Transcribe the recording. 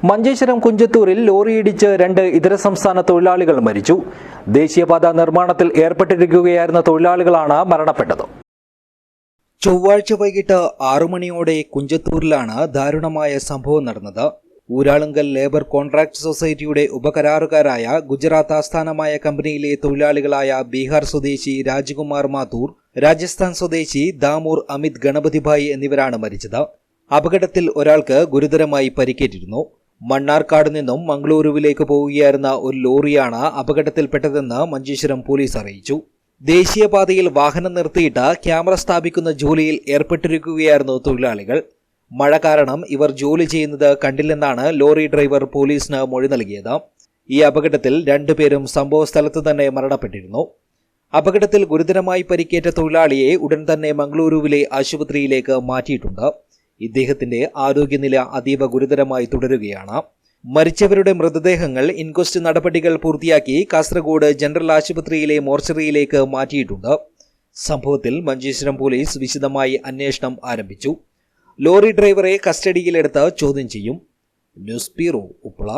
മഞ്ചേശ്വരം കുഞ്ചത്തൂരിൽ ലോറിയിടിച്ച് 2 ഇതര സംസ്ഥാന തൊഴിലാളികൾ മരിച്ചു. ദേശീയപാത നിർമ്മാണത്തിൽ ഏർപ്പെട്ടിരിക്കുകയായിരുന്ന തൊഴിലാളികളാണ് മരണപ്പെട്ടത്. ചൊവ്വാഴ്ച വൈകിട്ട് 6 മണിയോടെ കുഞ്ചത്തൂരിലാണ് ദാരുണമായ സംഭവം നടന്നത്. ഊരാളുങ്കൽ ലേബർ കോൺട്രാക്ട് സൊസൈറ്റിയുടെ ഉപകരാറുകാരായ ഗുജറാത്ത് ആസ്ഥാനമായ കമ്പനിയിലെ തൊഴിലാളികളായ ബീഹാർ സ്വദേശി രാജ്കുമാർ മാത്തൂർ, രാജസ്ഥാൻ സ്വദേശി ദാമൂർ അമിത് ഗണപതിഭായ് എന്നിവരാണ് മരിച്ചത്. അപകടത്തിൽ ഒരാൾക്ക് ഗുരുതരമായി പരിക്കേറ്റിരുന്നു. മണ്ണാർക്കാട് നിന്നും മംഗളൂരുവിലേക്ക് പോവുകയായിരുന്ന ഒരു ലോറിയാണ് അപകടത്തിൽപ്പെട്ടതെന്ന് മഞ്ചേശ്വരം പോലീസ് അറിയിച്ചു. ദേശീയപാതയിൽ വാഹനം നിർത്തിയിട്ട് ക്യാമറ സ്ഥാപിക്കുന്ന ജോലിയിൽ ഏർപ്പെട്ടിരിക്കുകയായിരുന്നു തൊഴിലാളികൾ. മഴ കാരണം ഇവർ ജോലി ചെയ്യുന്നത് കണ്ടില്ലെന്നാണ് ലോറി ഡ്രൈവർ പോലീസിന് മൊഴി നൽകിയത്. ഈ അപകടത്തിൽ 2 പേരും സംഭവസ്ഥലത്ത് തന്നെ മരണപ്പെട്ടിരുന്നു. അപകടത്തിൽ ഗുരുതരമായി പരിക്കേറ്റ തൊഴിലാളിയെ ഉടൻ തന്നെ മംഗളൂരുവിലെ ആശുപത്രിയിലേക്ക് മാറ്റിയിട്ടുണ്ട്. ഇദ്ദേഹത്തിന്റെ ആരോഗ്യനില അതീവ ഗുരുതരമായി തുടരുകയാണ്. മരിച്ചവരുടെ മൃതദേഹങ്ങൾ ഇൻക്വസ്റ്റ് നടപടികൾ പൂർത്തിയാക്കി കാസർഗോഡ് ജനറൽ ആശുപത്രിയിലെ മോർച്ചറിയിലേക്ക് മാറ്റിയിട്ടുണ്ട്. സംഭവത്തിൽ മഞ്ചേശ്വരം പോലീസ് വിശദമായി അന്വേഷണം ആരംഭിച്ചു. ലോറി ഡ്രൈവറെ കസ്റ്റഡിയിലെടുത്ത് ചോദ്യം ചെയ്യും. News bureau, Uppala.